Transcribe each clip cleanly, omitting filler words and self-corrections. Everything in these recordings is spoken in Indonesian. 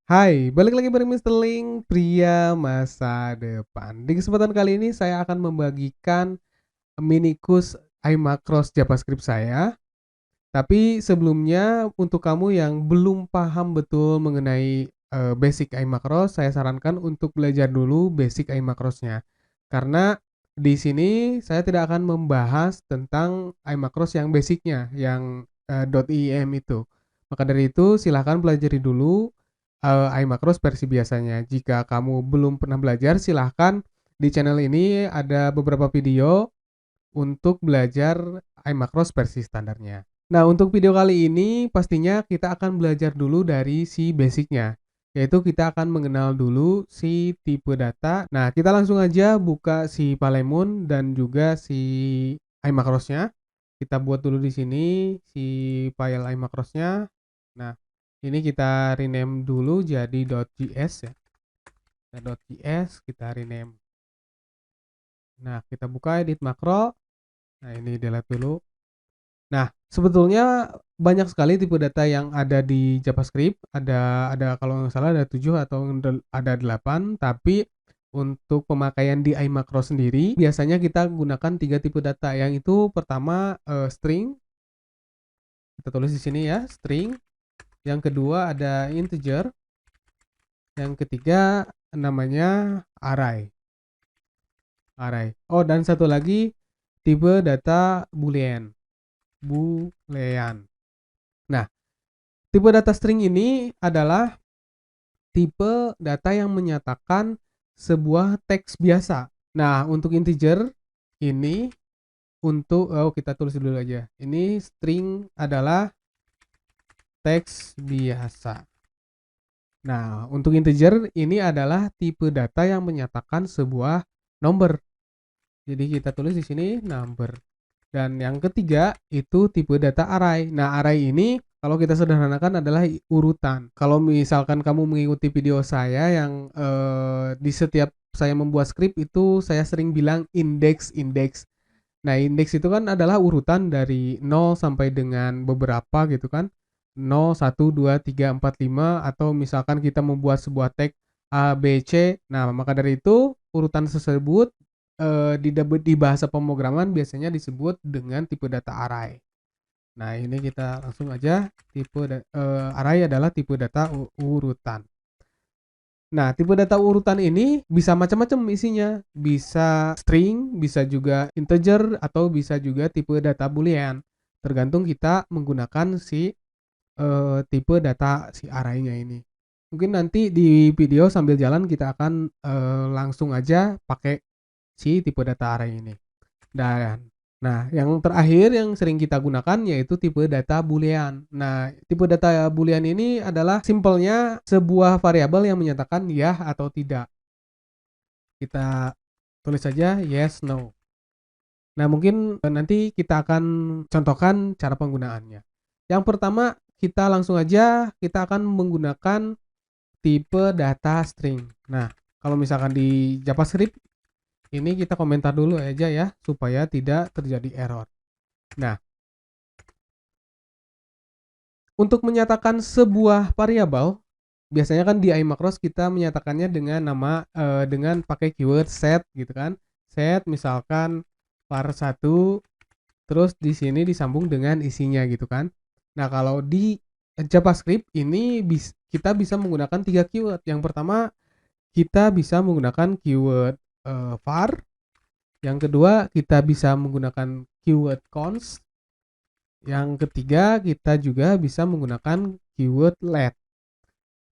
Hai, balik lagi bareng Mister Link, pria masa depan. Di kesempatan kali ini saya akan membagikan mini kurs iMacros JavaScript saya. Tapi sebelumnya untuk kamu yang belum paham betul mengenai basic iMacros, saya sarankan untuk belajar dulu basic iMacrosnya. Karena di sini saya tidak akan membahas tentang iMacros yang basicnya, yang .iem itu. Maka dari itu silahkan pelajari dulu iMacros versi biasanya. Jika kamu belum pernah belajar, silahkan di channel ini ada beberapa video untuk belajar iMacros versi standarnya. Nah, untuk video kali ini pastinya kita akan belajar dulu dari si basicnya, yaitu kita akan mengenal dulu si tipe data. Nah, kita langsung aja buka si Palemon dan juga si iMacrosnya. Kita buat dulu di sini si file iMacrosnya. Nah, ini kita rename dulu jadi .js ya. Nah, .js kita rename. Nah, kita buka edit makro. Nah, ini delete dulu. Nah, sebetulnya banyak sekali tipe data yang ada di JavaScript. Ada kalau nggak salah ada 7 atau ada 8, tapi untuk pemakaian di iMacro sendiri biasanya kita gunakan 3 tipe data. Yang itu pertama string. Kita tulis di sini ya, string. Yang kedua ada integer. Yang ketiga namanya array. Array. Oh, dan satu lagi tipe data boolean. Boolean. Nah, tipe data string ini adalah tipe data yang menyatakan sebuah teks biasa. Nah, untuk integer ini kita tulis dulu aja. Ini string adalah teks biasa. Nah, untuk integer ini adalah tipe data yang menyatakan sebuah number. Jadi kita tulis di sini number. Dan yang ketiga itu tipe data array. Nah, array ini kalau kita sederhanakan adalah urutan. Kalau misalkan kamu mengikuti video saya yang di setiap saya membuat script itu saya sering bilang indeks. Nah, indeks itu kan adalah urutan dari 0 sampai dengan beberapa gitu kan. 0, 1, 2, 3, 4, 5 atau misalkan kita membuat sebuah tag A, B, C. Nah, maka dari itu urutan tersebut di bahasa pemrograman biasanya disebut dengan tipe data array. Nah, ini kita langsung aja array adalah tipe data urutan. Nah, tipe data urutan ini bisa macam-macam isinya. Bisa string, bisa juga integer, atau bisa juga tipe data boolean. Tergantung kita menggunakan si tipe data si array-nya ini. Mungkin nanti di video sambil jalan kita akan langsung aja pakai si tipe data array ini. Dan nah, yang terakhir yang sering kita gunakan yaitu tipe data boolean. Nah, tipe data boolean ini adalah simpelnya sebuah variabel yang menyatakan ya atau tidak. Kita tulis saja yes, no. Nah, mungkin nanti kita akan contohkan cara penggunaannya. Yang pertama, kita langsung aja kita akan menggunakan tipe data string. Nah, kalau misalkan di JavaScript ini kita komentar dulu aja ya supaya tidak terjadi error. Nah, untuk menyatakan sebuah variabel, biasanya kan di iMacros kita menyatakannya dengan dengan pakai keyword set gitu kan. Set misalkan var1 terus di sini disambung dengan isinya gitu kan. Nah, kalau di JavaScript ini kita bisa menggunakan 3 keyword. Yang pertama, kita bisa menggunakan keyword var. Yang kedua, kita bisa menggunakan keyword const. Yang ketiga, kita juga bisa menggunakan keyword let.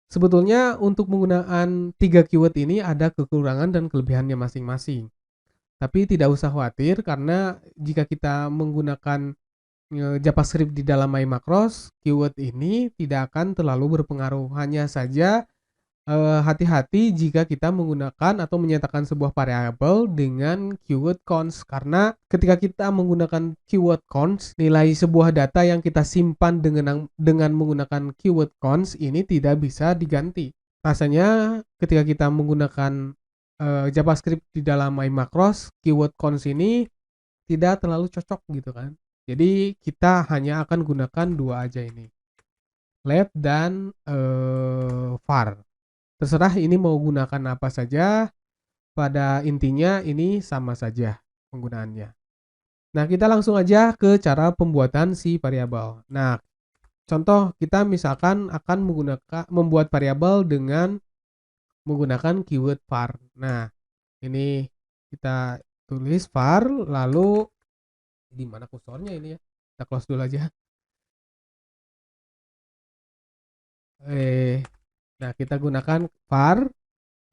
Sebetulnya untuk penggunaan 3 keyword ini ada kekurangan dan kelebihannya masing-masing. Tapi tidak usah khawatir karena jika kita menggunakan JavaScript di dalam iMacros, keyword ini tidak akan terlalu berpengaruh. Hanya saja hati-hati jika kita menggunakan atau menyatakan sebuah variabel dengan keyword const, karena ketika kita menggunakan keyword const, nilai sebuah data yang kita simpan dengan menggunakan keyword const ini tidak bisa diganti. Rasanya ketika kita menggunakan JavaScript di dalam iMacros, keyword const ini tidak terlalu cocok gitu kan. Jadi kita hanya akan gunakan dua aja ini. let dan var. Terserah ini mau gunakan apa saja, pada intinya ini sama saja penggunaannya. Nah, kita langsung aja ke cara pembuatan si variabel. Nah, contoh kita misalkan akan membuat variabel dengan menggunakan keyword var. Nah, ini kita tulis var, lalu di mana kursornya ini ya? Kita close dulu aja. Nah, kita gunakan var,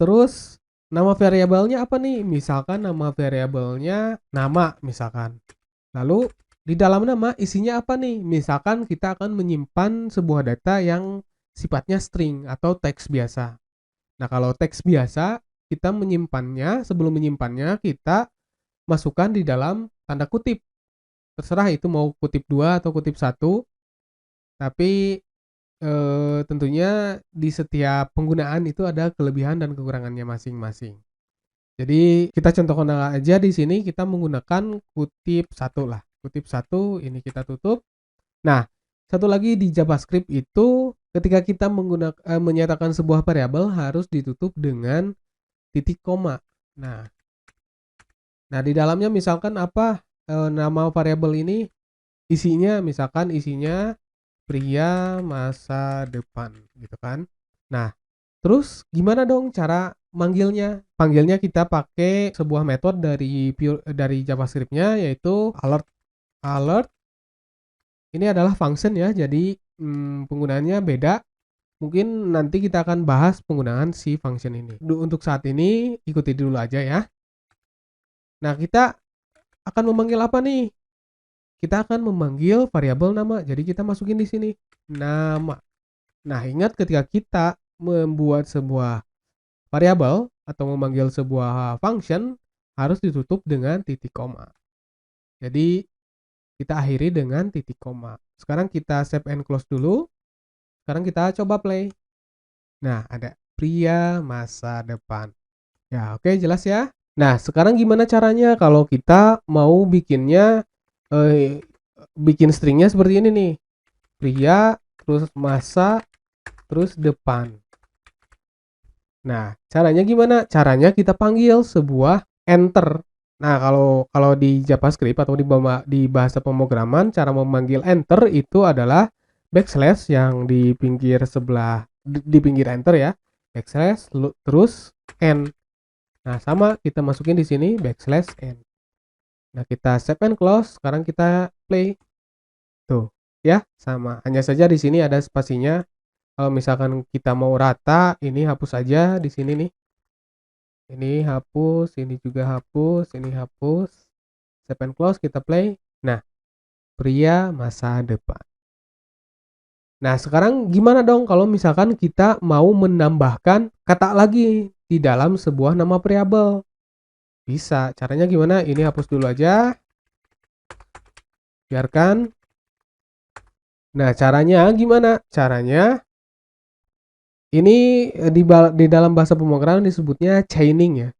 terus nama variabelnya apa nih? Misalkan nama variabelnya nama misalkan. Lalu di dalam nama isinya apa nih? Misalkan kita akan menyimpan sebuah data yang sifatnya string atau teks biasa. Nah, kalau teks biasa, kita menyimpannya, sebelum menyimpannya kita masukkan di dalam tanda kutip. Terserah itu mau kutip 2 atau kutip 1, tapi tentunya di setiap penggunaan itu ada kelebihan dan kekurangannya masing-masing. Jadi kita contohkan aja di sini kita menggunakan kutip 1 lah. Kutip 1 ini kita tutup. Nah, satu lagi di JavaScript itu ketika kita menyatakan sebuah variabel harus ditutup dengan titik koma. Nah, di dalamnya misalkan apa nama variabel ini isinya misalkan isinya pria masa depan gitu kan. Nah, terus gimana dong cara manggilnya? Panggilnya kita pakai sebuah metode dari JavaScript-nya yaitu alert. Alert ini adalah function ya, jadi penggunaannya beda. Mungkin nanti kita akan bahas penggunaan si function ini. Untuk saat ini ikuti dulu aja ya. Nah, kita akan memanggil apa nih? Kita akan memanggil variabel nama. Jadi kita masukin di sini nama. Nah, ingat ketika kita membuat sebuah variabel atau memanggil sebuah function harus ditutup dengan titik koma. Jadi kita akhiri dengan titik koma. Sekarang kita save and close dulu. Sekarang kita coba play. Nah, ada pria masa depan. Ya, oke, jelas ya. Nah, sekarang gimana caranya kalau kita mau bikinnya bikin stringnya seperti ini nih. Pria terus masa terus depan. Nah, caranya gimana? Caranya kita panggil sebuah enter. Nah, kalau di JavaScript atau di bahasa pemrograman, cara memanggil enter itu adalah backslash yang di pinggir sebelah di pinggir enter ya. Backslash terus n. Nah, sama kita masukin di sini backslash n. Nah, kita save and close. Sekarang kita play. Tuh, ya, sama. Hanya saja di sini ada spasinya. Kalau misalkan kita mau rata, ini hapus aja di sini nih. Ini hapus, ini juga hapus, ini hapus. Save and close, kita play. Nah, pria masa depan. Nah, sekarang gimana dong kalau misalkan kita mau menambahkan kata lagi di dalam sebuah nama variabel? Bisa. Caranya gimana? Ini hapus dulu aja. Biarkan. Nah, caranya gimana? Caranya ini di dalam bahasa pemrograman disebutnya chaining ya.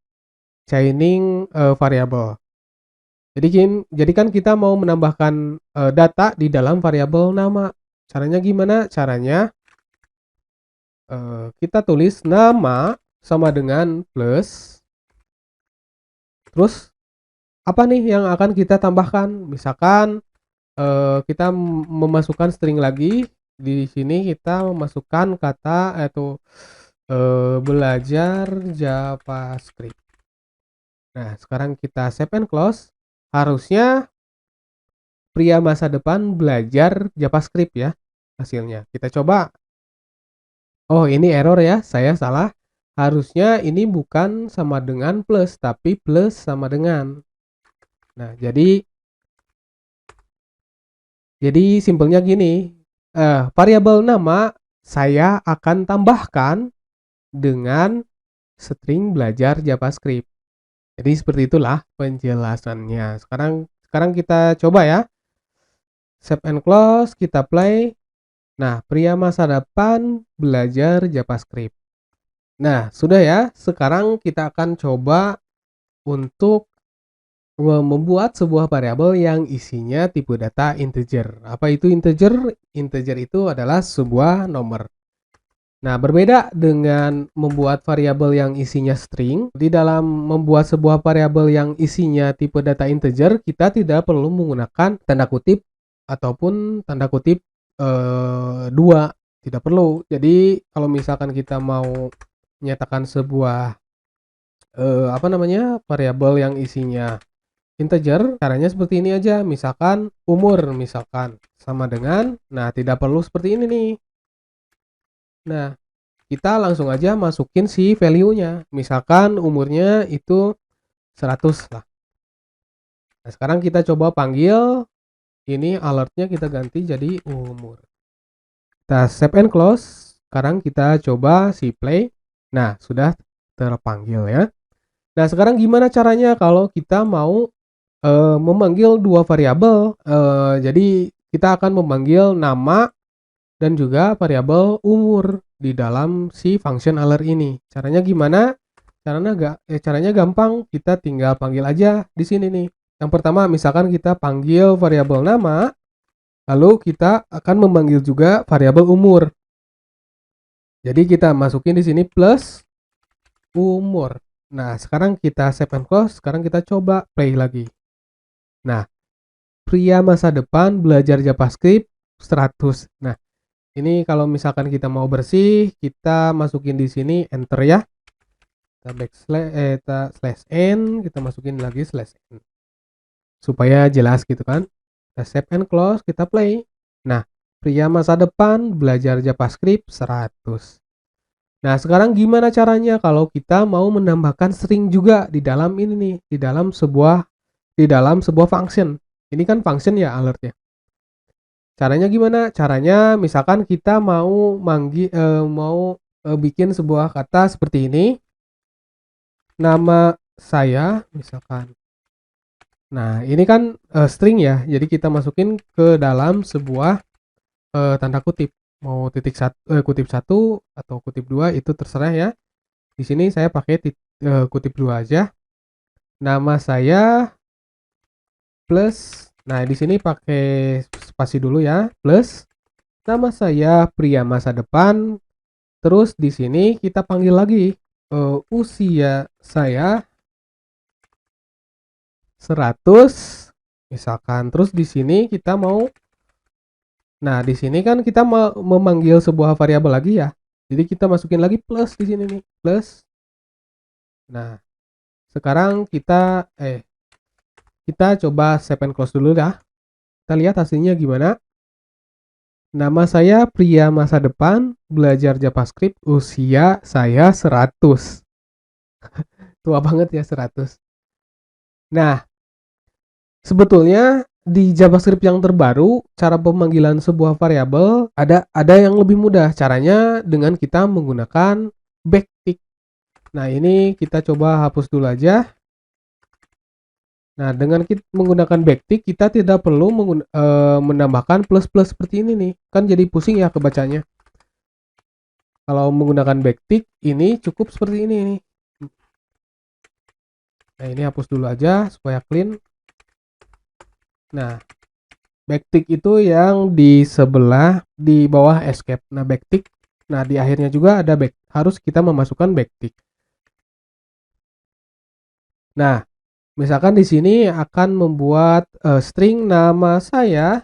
Chaining variabel. Jadi kan kita mau menambahkan data di dalam variabel nama. Caranya gimana? Caranya kita tulis nama sama dengan plus. Terus apa nih yang akan kita tambahkan? Misalkan kita memasukkan string lagi. Di sini kita memasukkan kata atau belajar JavaScript. Nah, sekarang kita save and close. Harusnya pria masa depan belajar JavaScript ya hasilnya. Kita coba. Oh, ini error ya, saya salah. Harusnya ini bukan sama dengan plus, tapi plus sama dengan. Nah, jadi simpelnya gini. Variabel nama saya akan tambahkan dengan string belajar JavaScript. Jadi seperti itulah penjelasannya. Sekarang kita coba ya. Save and close, kita play. Nah, pria masa depan belajar JavaScript. Nah, sudah ya. Sekarang kita akan coba untuk membuat sebuah variabel yang isinya tipe data integer. Apa itu integer? Integer itu adalah sebuah nomor. Nah, berbeda dengan membuat variabel yang isinya string. Di dalam membuat sebuah variabel yang isinya tipe data integer, kita tidak perlu menggunakan tanda kutip ataupun tanda kutip dua. Tidak perlu. Jadi, kalau misalkan kita mau menyatakan sebuah variabel yang isinya integer, caranya seperti ini aja. Misalkan umur, misalkan sama dengan, nah tidak perlu seperti ini nih. Nah, kita langsung aja masukin si value-nya. Misalkan umurnya itu 100 lah. Nah, sekarang kita coba panggil, ini alertnya kita ganti jadi umur. Kita save and close. Sekarang kita coba si play. Nah, sudah terpanggil ya. Nah, sekarang gimana caranya kalau kita mau memanggil dua variabel? Jadi kita akan memanggil nama dan juga variabel umur di dalam si function alert ini. Caranya gimana? Caranya gampang, kita tinggal panggil aja di sini nih. Yang pertama, misalkan kita panggil variabel nama, lalu kita akan memanggil juga variabel umur. Jadi kita masukin di sini plus umur. Nah, sekarang kita save and close, sekarang kita coba play lagi. Nah, pria masa depan belajar JavaScript 100. Nah, ini kalau misalkan kita mau bersih, kita masukin di sini enter ya. Kita slash n, kita masukin lagi slash n. Supaya jelas gitu kan. Kita save and close, kita play. Nah, pria masa depan belajar JavaScript 100. Nah, sekarang gimana caranya kalau kita mau menambahkan string juga di dalam ini nih, di dalam sebuah function. Ini kan function ya alertnya. Caranya gimana? Caranya misalkan kita mau bikin sebuah kata seperti ini. Nama saya misalkan. Nah, ini kan string ya. Jadi kita masukin ke dalam sebuah tanda kutip. Mau kutip 1 atau kutip 2 itu terserah ya. Di sini saya pakai kutip 2 aja. Nama saya plus, nah di sini pakai spasi dulu ya, plus nama saya pria masa depan. Terus di sini kita panggil lagi usia saya 100 misalkan. Terus di sini kita mau, nah di sini kan kita mau memanggil sebuah variabel lagi ya. Jadi kita masukin lagi plus di sini nih, plus. Nah, sekarang kita coba save and close dulu dah. Kita lihat hasilnya gimana. Nama saya pria masa depan, belajar JavaScript, usia saya 100. Tua banget ya 100. Nah, sebetulnya di JavaScript yang terbaru, cara pemanggilan sebuah variabel ada yang lebih mudah. Caranya dengan kita menggunakan backtick. Nah, ini kita coba hapus dulu aja. Nah, dengan kita menggunakan backtick, kita tidak perlu menambahkan plus-plus seperti ini nih. Kan jadi pusing ya kebacanya. Kalau menggunakan backtick, ini cukup seperti ini nih. Nah, ini hapus dulu aja supaya clean. Nah, backtick itu yang di sebelah, di bawah escape. Nah, backtick. Nah, di akhirnya juga ada harus kita memasukkan backtick. Nah, misalkan di sini akan membuat string nama saya,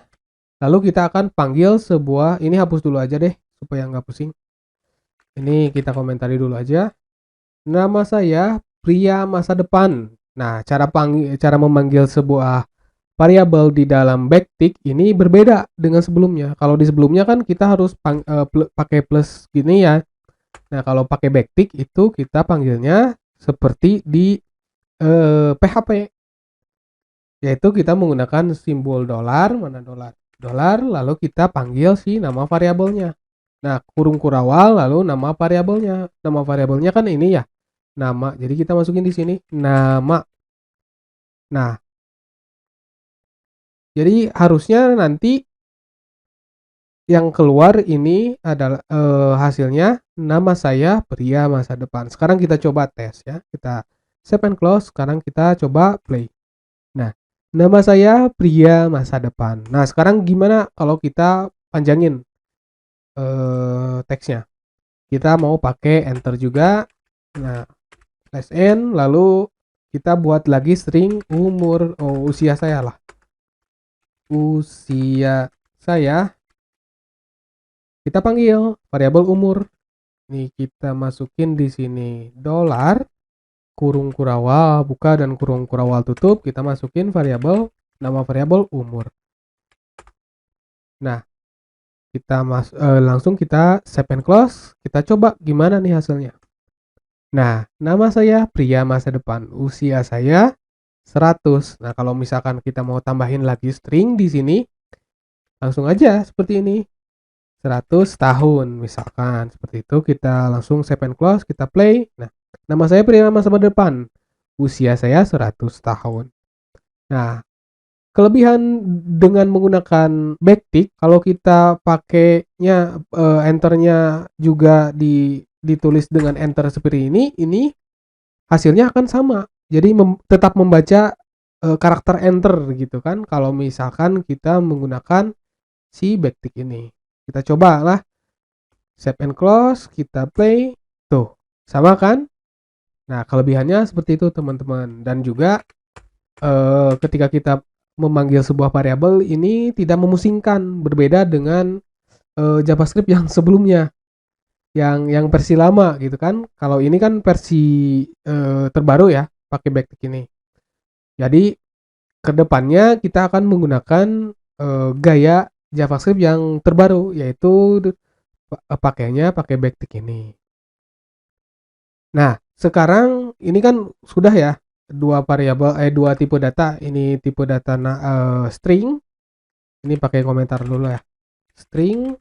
lalu kita akan panggil sebuah, ini hapus dulu aja deh supaya nggak pusing. Ini kita komentari dulu aja. Nama saya pria masa depan. Nah, cara memanggil sebuah variabel di dalam backtick ini berbeda dengan sebelumnya. Kalau di sebelumnya kan kita harus pakai plus gini ya. Nah, kalau pakai backtick itu kita panggilnya seperti di PHP, yaitu kita menggunakan simbol dolar, mana dolar, lalu kita panggil si nama variabelnya. Nah, kurung kurawal lalu nama variabelnya. Nama variabelnya kan ini ya, nama. Jadi kita masukin di sini nama. Nah, jadi harusnya nanti yang keluar ini adalah hasilnya nama saya pria masa depan. Sekarang kita coba tes ya. Kita save and close. Sekarang kita coba play. Nah, nama saya pria masa depan. Nah, sekarang gimana kalau kita panjangin teksnya? Kita mau pakai enter juga. Nah, slash n, lalu kita buat lagi string umur, usia saya lah. Usia saya, kita panggil variabel umur. Nih kita masukin di sini dolar kurung kurawal buka dan kurung kurawal tutup, kita masukin variabel nama variabel umur. Nah, langsung kita save and close, kita coba gimana nih hasilnya. Nah, nama saya pria masa depan, usia saya 100. Nah, kalau misalkan kita mau tambahin lagi string di sini, langsung aja seperti ini. 100 tahun misalkan. Seperti itu kita langsung save and close, kita play. Nah, nama saya pria masa depan, usia saya 100 tahun. Nah, kelebihan dengan menggunakan backtick, kalau kita pakainya enternya juga ditulis dengan enter seperti ini hasilnya akan sama. Jadi tetap membaca karakter enter gitu kan. Kalau misalkan kita menggunakan si backtick ini, kita cobalah save and close, kita play, tuh sama kan. Nah, kelebihannya seperti itu teman-teman. Dan juga ketika kita memanggil sebuah variabel ini tidak memusingkan, berbeda dengan JavaScript yang sebelumnya, yang versi lama gitu kan. Kalau ini kan versi terbaru ya, pakai backtick ini. Jadi kedepannya kita akan menggunakan gaya JavaScript yang terbaru, yaitu pakainya pakai backtick ini. Nah, sekarang ini kan sudah ya dua tipe data. Ini tipe data string. Ini pakai komentar dulu ya. String.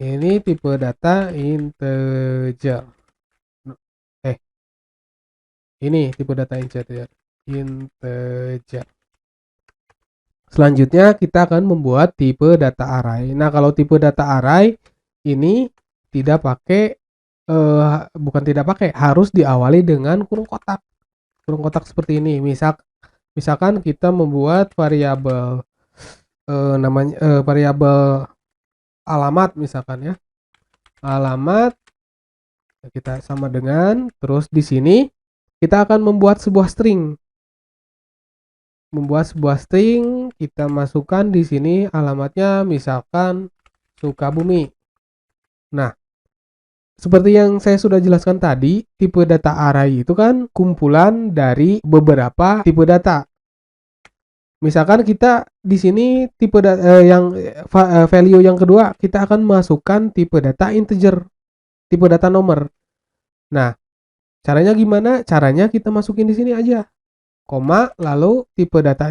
Ini tipe data integer. Ini tipe data integer. Integer. Selanjutnya kita akan membuat tipe data array. Nah, kalau tipe data array ini tidak pakai bukan tidak pakai, harus diawali dengan kurung kotak. Kurung kotak seperti ini. Misalkan kita membuat variabel namanya variabel alamat misalkan ya. Alamat kita sama dengan, terus di sini kita akan membuat sebuah string. Kita masukkan di sini alamatnya misalkan Sukabumi. Nah, seperti yang saya sudah jelaskan tadi, tipe data array itu kan kumpulan dari beberapa tipe data. Misalkan kita di sini tipe value yang kedua, kita akan masukkan tipe data integer, tipe data nomor. Nah, caranya gimana? Caranya kita masukin di sini aja. Koma, lalu tipe data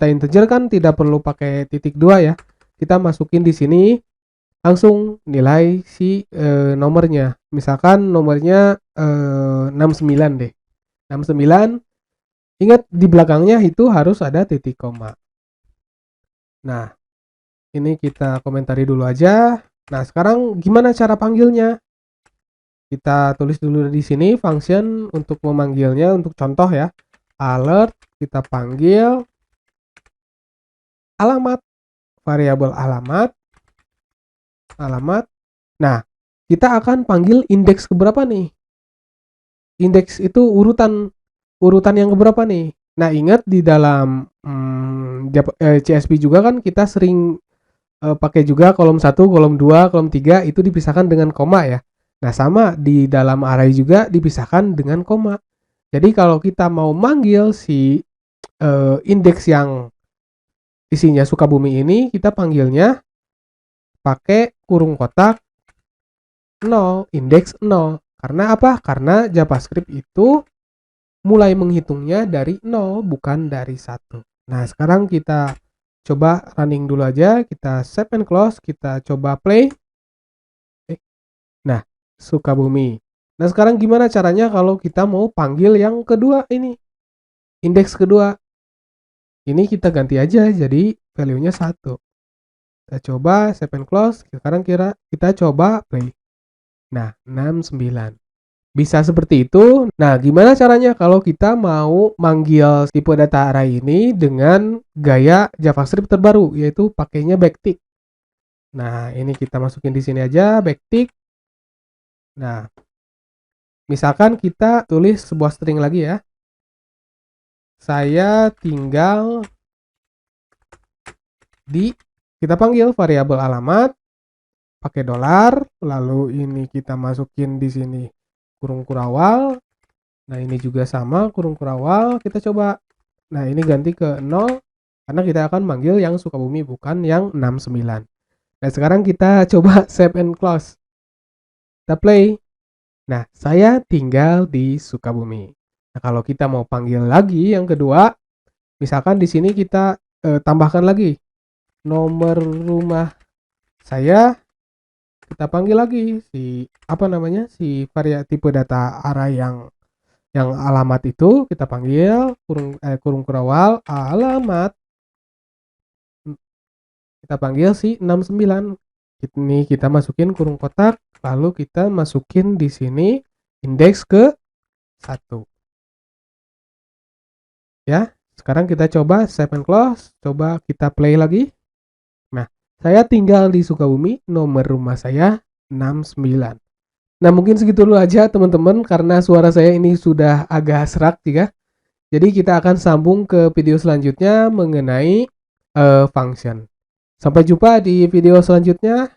integer kan tidak perlu pakai titik 2 ya. Kita masukin di sini langsung nilai si nomornya. Misalkan nomornya 69 deh. 69. Ingat di belakangnya itu harus ada titik koma. Nah, ini kita komentari dulu aja. Nah, sekarang gimana cara panggilnya? Kita tulis dulu di sini function untuk memanggilnya, untuk contoh ya. Alert, kita panggil alamat, variabel alamat. Nah, kita akan panggil indeks keberapa nih? Indeks itu urutan yang keberapa nih? Nah, ingat di dalam CSP juga kan kita sering pakai juga kolom 1, kolom 2, kolom 3 itu dipisahkan dengan koma ya. Nah, sama di dalam array juga dipisahkan dengan koma. Jadi kalau kita mau manggil si indeks yang isinya Sukabumi ini, kita panggilnya pakai kurung kotak 0, indeks 0. Karena apa? Karena JavaScript itu mulai menghitungnya dari 0, bukan dari 1. Nah, sekarang kita coba running dulu aja. Kita save and close, kita coba play. Nah, Sukabumi. Nah, sekarang gimana caranya kalau kita mau panggil yang kedua ini? Indeks kedua. Ini kita ganti aja jadi value-nya 1. Kita coba save and close. Sekarang kita coba play. Nah, 69. Bisa seperti itu. Nah, gimana caranya kalau kita mau manggil tipe data array ini dengan gaya JavaScript terbaru, yaitu pakainya backtick. Nah, ini kita masukin di sini aja backtick. Nah, misalkan kita tulis sebuah string lagi ya. Saya tinggal di, kita panggil variabel alamat pakai dolar, lalu ini kita masukin di sini kurung kurawal. Nah, ini juga sama kurung kurawal, kita coba. Nah, ini ganti ke 0 karena kita akan manggil yang Sukabumi bukan yang 69. Nah, sekarang kita coba save and close. Kita play. Nah, saya tinggal di Sukabumi. Nah, kalau kita mau panggil lagi yang kedua, misalkan di sini kita tambahkan lagi nomor rumah saya, kita panggil lagi si apa namanya, si tipe data array yang alamat itu kita panggil kurung kurawal alamat, kita panggil si 69. Ini kita masukin kurung kotak, lalu kita masukin di sini indeks ke 1. Ya, sekarang kita coba save and close, coba kita play lagi. Nah, saya tinggal di Sukabumi, nomor rumah saya 69. Nah, mungkin segitu dulu aja teman-teman karena suara saya ini sudah agak serak juga. Jadi kita akan sambung ke video selanjutnya mengenai function. Sampai jumpa di video selanjutnya.